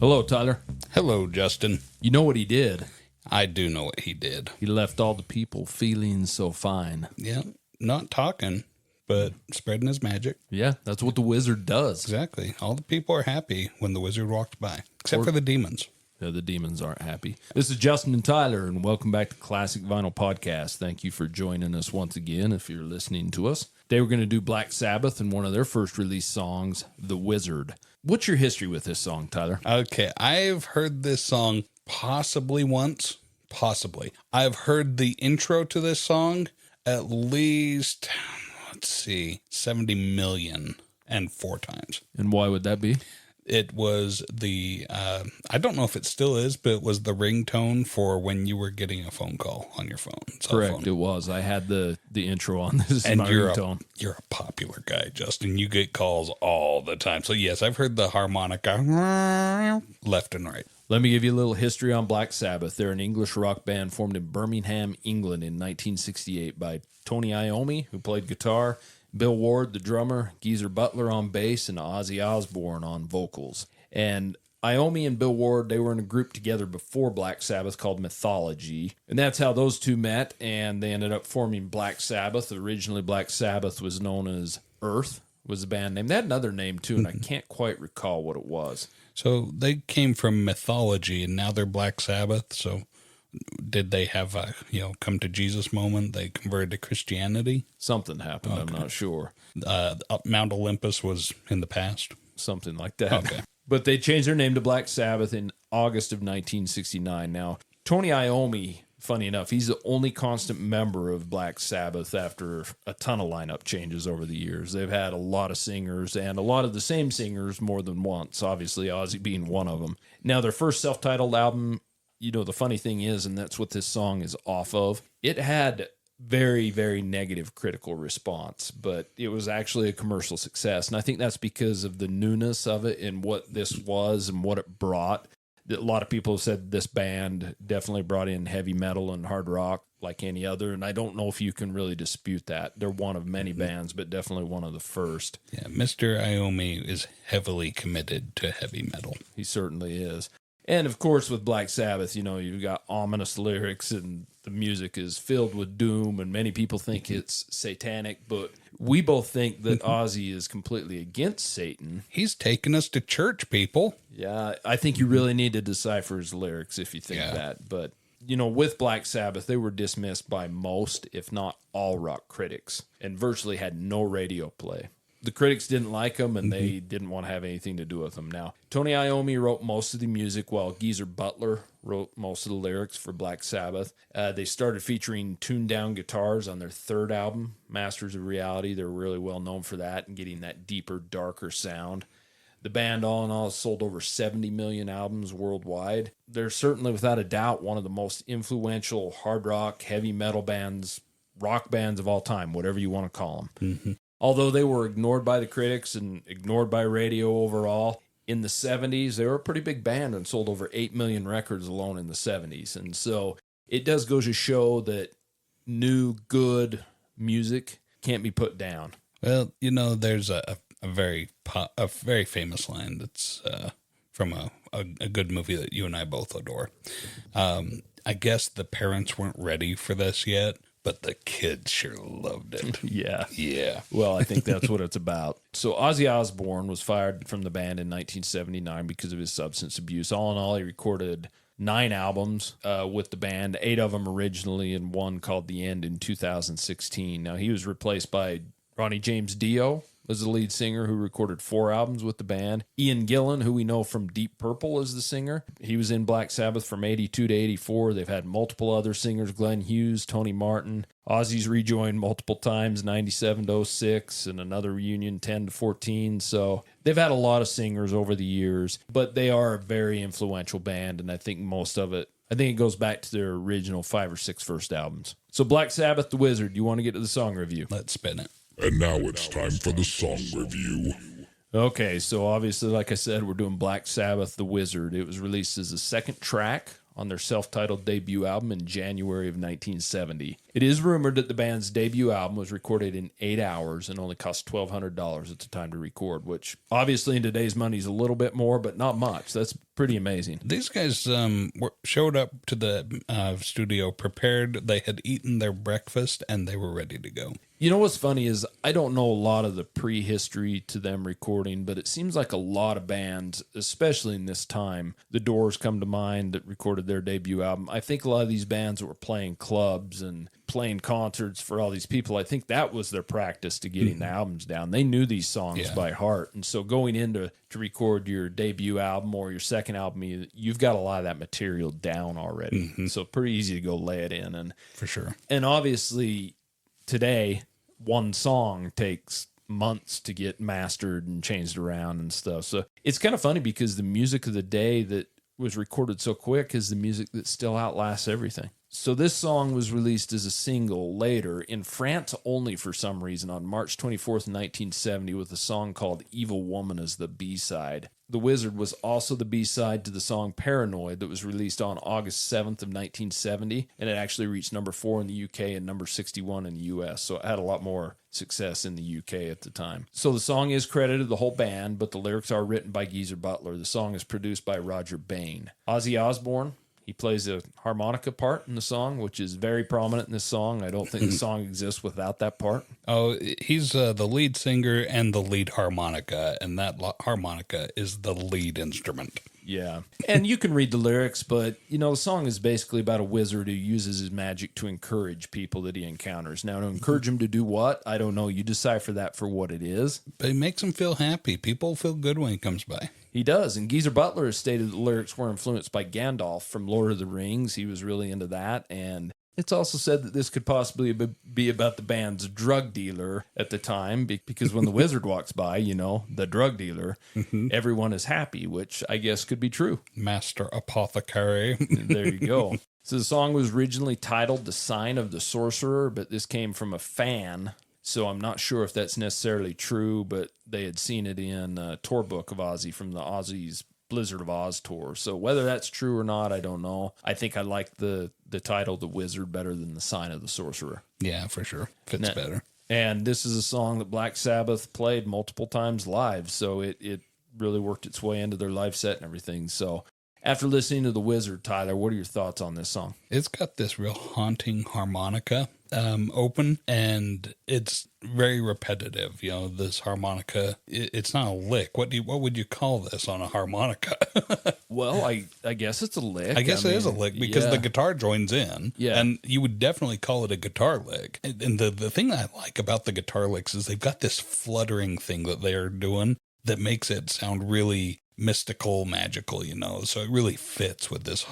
Hello, Tyler. Hello, Justin. You know what he did? I do know what he did. He left all the people feeling so fine. Yeah, not talking, but spreading his magic. Yeah, that's what the wizard does. Exactly. All the people are happy when the wizard walks by, except for the demons. Yeah, the demons aren't happy. This is Justin and Tyler, and welcome back to Classic Vinyl Podcast. Thank you for joining us once again if you're listening to us. Today we're going to do Black Sabbath and one of their first release songs, The Wizard. What's your history with this song, Tyler? Okay, I've heard this song possibly once. Possibly. I've heard the intro to this song at least, 70 million and 4 times. And why would that be? It was the, I don't know if it still is, but it was the ringtone for when you were getting a phone call on your phone. Correct, phone. it was. I had the intro on this. And you're ringtone. You're a popular guy, Justin. You get calls all the time. So yes, I've heard the harmonica left and right. Let me give you a little history on Black Sabbath. They're an English rock band formed in Birmingham, England in 1968 by Tony Iommi, who played guitar, Bill Ward, the drummer, Geezer Butler on bass, and Ozzy Osbourne on vocals. And Iommi and Bill Ward, they were in a group together before Black Sabbath called Mythology. And that's how those two met, and they ended up forming Black Sabbath. Originally, Black Sabbath was known as Earth, was the band name. They had another name, too, and I can't quite recall what it was. So they came from Mythology, and now they're Black Sabbath. So did they have a, come to Jesus moment? They converted to Christianity? Something happened, okay. I'm not sure. Mount Olympus was in the past? Something like that. Okay. But they changed their name to Black Sabbath in August of 1969. Now, Tony Iommi, funny enough, he's the only constant member of Black Sabbath after a ton of lineup changes over the years. They've had a lot of singers and a lot of the same singers more than once, obviously Ozzy being one of them. Now, their first self-titled album, the funny thing is, and that's what this song is off of, it had very, very negative critical response, but it was actually a commercial success. And I think that's because of the newness of it and what this was and what it brought. A lot of people have said this band definitely brought in heavy metal and hard rock like any other, and I don't know if you can really dispute that. They're one of many bands, but definitely one of the first. Yeah, Mr. Iommi is heavily committed to heavy metal. He certainly is. And, of course, with Black Sabbath, you've got ominous lyrics and the music is filled with doom, and many people think it's satanic, but we both think that Ozzy is completely against Satan. He's taking us to church, people. Yeah, I think you really need to decipher his lyrics if you think that. But, with Black Sabbath, they were dismissed by most, if not all, rock critics and virtually had no radio play. The critics didn't like them, and they didn't want to have anything to do with them. Now, Tony Iommi wrote most of the music, while Geezer Butler wrote most of the lyrics for Black Sabbath. They started featuring tuned-down guitars on their third album, Masters of Reality. They're really well known for that and getting that deeper, darker sound. The band, all in all, sold over 70 million albums worldwide. They're certainly, without a doubt, one of the most influential hard rock, heavy metal bands, rock bands of all time, whatever you want to call them. Mm-hmm. Although they were ignored by the critics and ignored by radio overall, in the 70s, they were a pretty big band and sold over 8 million records alone in the 70s. And so it does go to show that new, good music can't be put down. Well, there's a very famous line that's from a good movie that you and I both adore. I guess the parents weren't ready for this yet, but the kids sure loved it. Yeah. Well, I think that's what it's about. So Ozzy Osbourne was fired from the band in 1979 because of his substance abuse. All in all, he recorded 9 albums with the band, 8 of them originally, and one called The End in 2016. Now, he was replaced by Ronnie James Dio was the lead singer, who recorded 4 albums with the band. Ian Gillan, who we know from Deep Purple, is the singer. He was in Black Sabbath from 82 to 84. They've had multiple other singers, Glenn Hughes, Tony Martin. Ozzy's rejoined multiple times, 97 to 06, and another reunion 10 to 14. So they've had a lot of singers over the years, but they are a very influential band, and I think it goes back to their original 5 or 6 first albums. So Black Sabbath, The Wizard, you want to get to the song review? Let's spin it. And now it's time for the song review. Okay, so obviously, like I said, we're doing Black Sabbath, The Wizard. It was released as the second track on their self-titled debut album in January of 1970. It is rumored that the band's debut album was recorded in 8 hours and only cost $1,200 at the time to record, which obviously in today's money is a little bit more, but not much. That's pretty amazing. These guys showed up to the studio prepared. They had eaten their breakfast and they were ready to go. You know what's funny is I don't know a lot of the prehistory to them recording, but it seems like a lot of bands, especially in this time, the Doors come to mind that recorded their debut album. I think a lot of these bands that were playing clubs and playing concerts for all these people, I think that was their practice to getting the albums down. They knew these songs by heart. And so going in to record your debut album or your second album, you've got a lot of that material down already. So pretty easy to go lay it in. And for sure. And obviously today, one song takes months to get mastered and changed around and stuff. So it's kind of funny because the music of the day that was recorded so quick is the music that still outlasts everything. So this song was released as a single later in France only for some reason on March 24th, 1970 with a song called Evil Woman as the B-side. The Wizard was also the B-side to the song Paranoid that was released on August 7th of 1970, and it actually reached number 4 in the UK and number 61 in the US, so it had a lot more success in the UK at the time. So the song is credited to the whole band, but the lyrics are written by Geezer Butler. The song is produced by Roger Bain. Ozzy Osbourne, he plays a harmonica part in the song, which is very prominent in this song. I don't think the song exists without that part. Oh, he's the lead singer and the lead harmonica, and that harmonica is the lead instrument. Yeah. And you can read the lyrics, but, you know, the song is basically about a wizard who uses his magic to encourage people that he encounters. Now, to encourage him to do what? I don't know. You decipher that for what it is. But it makes him feel happy. People feel good when he comes by. He does. And Geezer Butler has stated the lyrics were influenced by Gandalf from Lord of the Rings. He was really into that. And it's also said that this could possibly be about the band's drug dealer at the time, because when the wizard walks by, you know, the drug dealer, everyone is happy, which I guess could be true. Master Apothecary. There you go. So the song was originally titled The Sign of the Sorcerer, but this came from a fan. So I'm not sure if that's necessarily true, but they had seen it in a tour book of Ozzy from the Ozzy's Blizzard of Oz tour. So whether that's true or not, I don't know. I think I like the title The Wizard better than The Sign of the Sorcerer. Yeah, for sure. Fits better. And this is a song that Black Sabbath played multiple times live, so it really worked its way into their live set and everything. So after listening to The Wizard, Tyler, what are your thoughts on this song? It's got this real haunting harmonica open, and it's very repetitive. You know, this harmonica, it's not a lick. What would you call this on a harmonica? Well, I guess it's a lick. I guess it is a lick because the guitar joins in. Yeah. And you would definitely call it a guitar lick. And the thing that I like about the guitar licks is they've got this fluttering thing that they're doing that makes it sound really mystical, magical, you know. So it really fits with this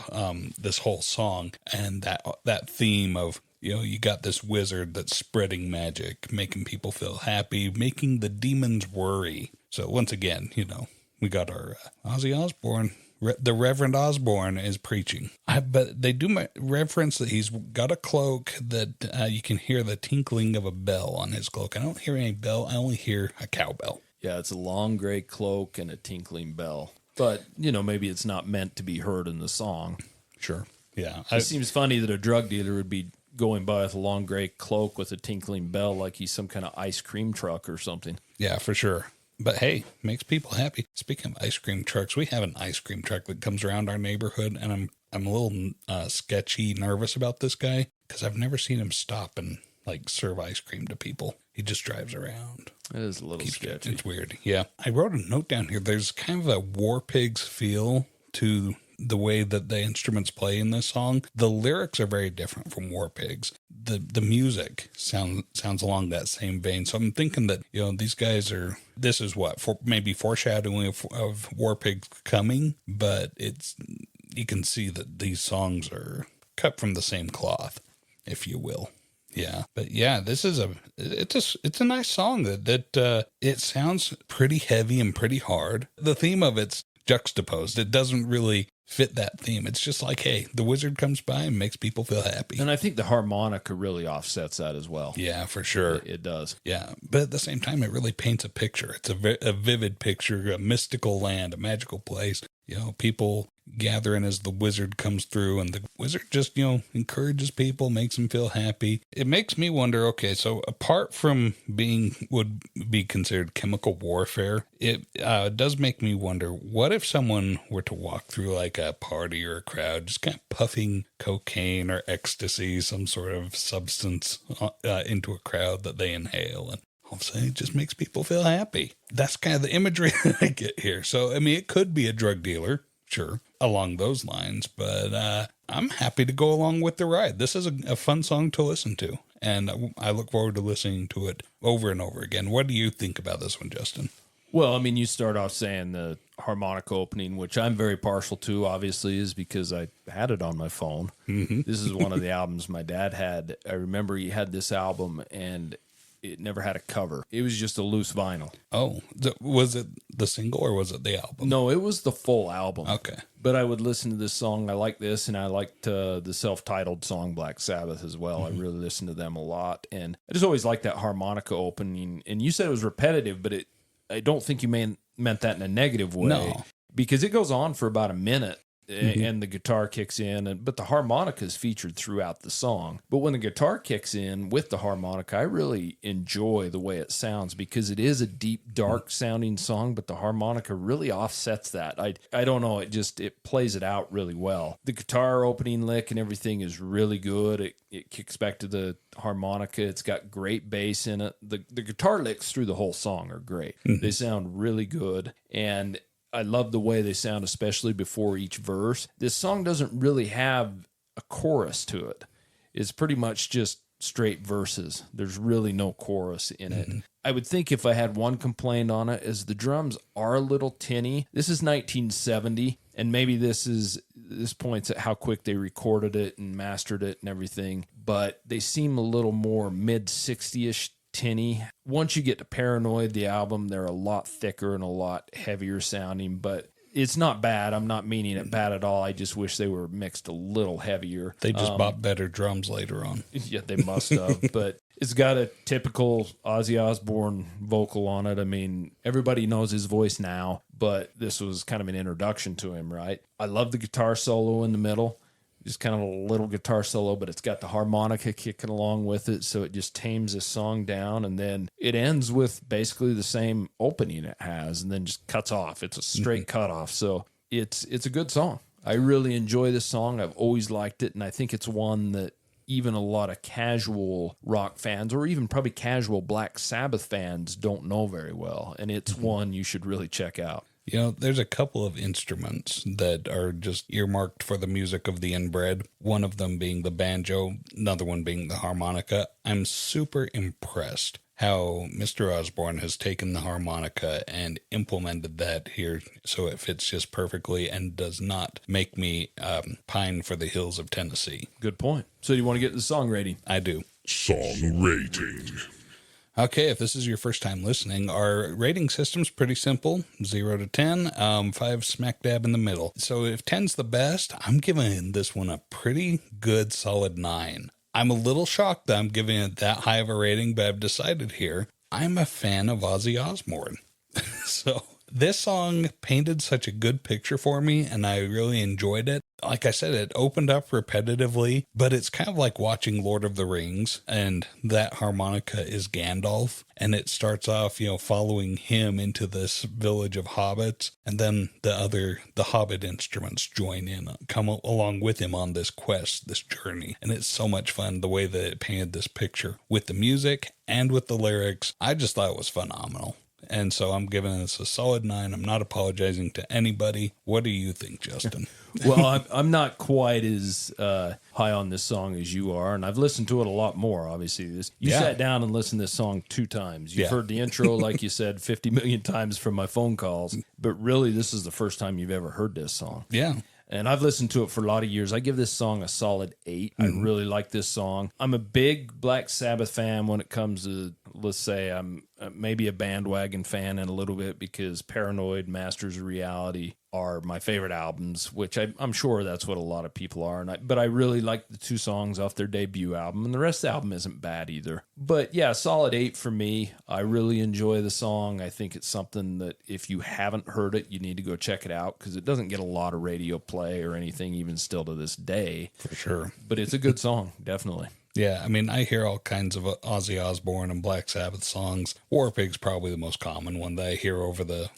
this whole song and that theme of, you know, you got this wizard that's spreading magic, making people feel happy, making the demons worry. So once again, you know, we got our Ozzy Osbourne. The Reverend Osborne is preaching. But they do reference that he's got a cloak that you can hear the tinkling of a bell on his cloak. I don't hear any bell. I only hear a cowbell. Yeah, it's a long gray cloak and a tinkling bell. But, you know, maybe it's not meant to be heard in the song. Sure. Yeah. It seems funny that a drug dealer would be going by with a long gray cloak with a tinkling bell like he's some kind of ice cream truck or something. Yeah, for sure. But hey, makes people happy. Speaking of ice cream trucks, we have an ice cream truck that comes around our neighborhood, and I'm a little sketchy, nervous about this guy because I've never seen him stop and like serve ice cream to people. He just drives around. It is a little sketchy. It's weird. Yeah. I wrote a note down here. There's kind of a War Pigs feel to the way that the instruments play in this song. The lyrics are very different from War Pigs. The music sounds along that same vein. So I'm thinking that, you know, these guys this is maybe foreshadowing of War Pigs coming, but you can see that these songs are cut from the same cloth, if you will. Yeah, but yeah, this is it's a nice song that it sounds pretty heavy and pretty hard. The theme of it's juxtaposed. It doesn't really fit that theme. It's just like, hey, the wizard comes by and makes people feel happy. And I think the harmonica really offsets that as well. Yeah, for sure. It does. Yeah, but at the same time, it really paints a picture. It's a vivid picture, a mystical land, a magical place. You know, people gathering as the wizard comes through, and the wizard just, encourages people, makes them feel happy. It makes me wonder, okay, so apart from being would be considered chemical warfare, it does make me wonder, what if someone were to walk through like a party or a crowd just kind of puffing cocaine or ecstasy, some sort of substance into a crowd that they inhale, and all of a sudden it just makes people feel happy. That's kind of the imagery that I get here. So, I mean, it could be a drug dealer, sure, along those lines, but I'm happy to go along with the ride. This is a fun song to listen to, and I look forward to listening to it over and over again. What do you think about this one, Justin? Well, I mean, you start off saying the harmonica opening, which I'm very partial to, obviously, is because I had it on my phone. Mm-hmm. This is one of the albums my dad had. I remember he had this album, and it never had a cover. It was just a loose vinyl. Oh, was it the single or was it the album? No, it was the full album. Okay. But I would listen to this song. I like this, and I liked the self-titled song Black Sabbath as well. Mm-hmm. I really listened to them a lot, and I just always liked that harmonica opening. And you said it was repetitive, but I don't think you meant that in a negative way. No. Because it goes on for about a minute. Mm-hmm. And the guitar kicks in, but the harmonica is featured throughout the song. But when the guitar kicks in with the harmonica, I really enjoy the way it sounds, because it is a deep, dark sounding song, but the harmonica really offsets that. I don't know, it plays it out really well. The guitar opening lick and everything is really good. It kicks back to the harmonica. It's got great bass in it. The guitar licks through the whole song are great. Mm-hmm. They sound really good, and I love the way they sound, especially before each verse. This song doesn't really have a chorus to it. It's pretty much just straight verses. There's really no chorus in it. Mm-hmm. I would think if I had one complaint on it, is the drums are a little tinny. This is 1970, and maybe this points at how quick they recorded it and mastered it and everything, but they seem a little more mid-60-ish tinny. Once you get to Paranoid, the album, they're a lot thicker and a lot heavier sounding, but it's not bad. I'm not meaning it bad at all. I just wish they were mixed a little heavier. They just bought better drums later on. Yeah, they must have. But it's got a typical Ozzy Osbourne vocal on it. I mean, everybody knows his voice now, but this was kind of an introduction to him, right? I love the guitar solo in the middle. Just kind of a little guitar solo, but it's got the harmonica kicking along with it, so it just tames this song down, and then it ends with basically the same opening it has, and then just cuts off. It's a straight cut off, so it's a good song. I really enjoy this song. I've always liked it, and I think it's one that even a lot of casual rock fans, or even probably casual Black Sabbath fans, don't know very well, and it's one you should really check out. There's a couple of instruments that are just earmarked for the music of the inbred, one of them being the banjo, another one being the harmonica. I'm super impressed how Mr. Osborne has taken the harmonica and implemented that here so it fits just perfectly and does not make me pine for the hills of Tennessee. Good point. So do you want to get the song rating? I do. Song rating. Okay, if this is your first time listening, our rating system's pretty simple. 0 to 10, 5 smack dab in the middle. So if 10's the best, I'm giving this one a pretty good solid 9. I'm a little shocked that I'm giving it that high of a rating, but I've decided here, I'm a fan of Ozzy Osbourne. So this song painted such a good picture for me, and I really enjoyed it. Like I said, it opened up repetitively, but it's kind of like watching Lord of the Rings, and that harmonica is Gandalf, and it starts off, following him into this village of hobbits, and then the hobbit instruments join in, come along with him on this quest, this journey, and it's so much fun the way that it painted this picture with the music and with the lyrics. I just thought it was phenomenal. And so I'm giving this a solid 9. I'm not apologizing to anybody. What do you think, Justin? Well, I'm not quite as high on this song as you are, and I've listened to it a lot more, obviously. You sat down and listened to this song 2 times. You've heard the intro, like you said, 50 million times from my phone calls, but really this is the first time you've ever heard this song. Yeah. And I've listened to it for a lot of years. I give this song a solid 8. I really like this song. I'm a big Black Sabbath fan when it comes to, let's say, I'm maybe a bandwagon fan in a little bit because Paranoid, Masters of Reality are my favorite albums, which I'm sure that's what a lot of people are. But I really like the 2 songs off their debut album, and the rest of the album isn't bad either. But yeah, solid 8 for me. I really enjoy the song. I think it's something that if you haven't heard it, you need to go check it out because it doesn't get a lot of radio play or anything, even still to this day. For sure. But it's a good song, definitely. Yeah, I mean, I hear all kinds of Ozzy Osbourne and Black Sabbath songs. War Pig's probably the most common one that I hear over the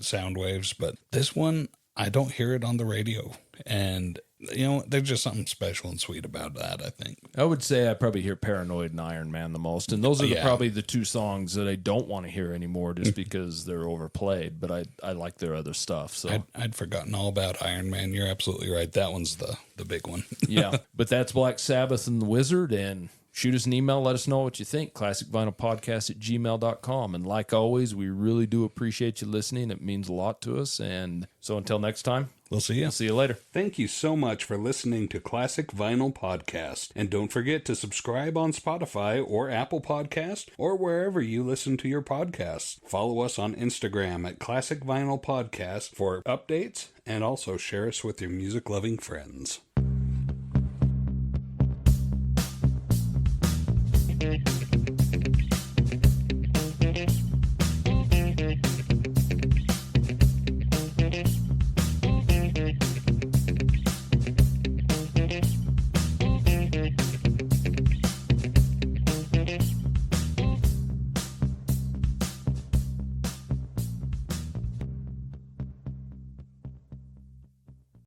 sound waves, but this one, I don't hear it on the radio. And, you know, there's just something special and sweet about that, I think. I would say I probably hear Paranoid and Iron Man the most, and those are probably the 2 songs that I don't want to hear anymore just because they're overplayed, but I like their other stuff. So I'd forgotten all about Iron Man. You're absolutely right. That one's the big one. Yeah, but that's Black Sabbath and the Wizard, and shoot us an email. Let us know what you think. ClassicVinylPodcast@gmail.com. And like always, we really do appreciate you listening. It means a lot to us. And so until next time, we'll see you. See you later. Thank you so much for listening to Classic Vinyl Podcast. And don't forget to subscribe on Spotify or Apple Podcast or wherever you listen to your podcasts. Follow us on Instagram at Classic Vinyl Podcast for updates, and also share us with your music-loving friends.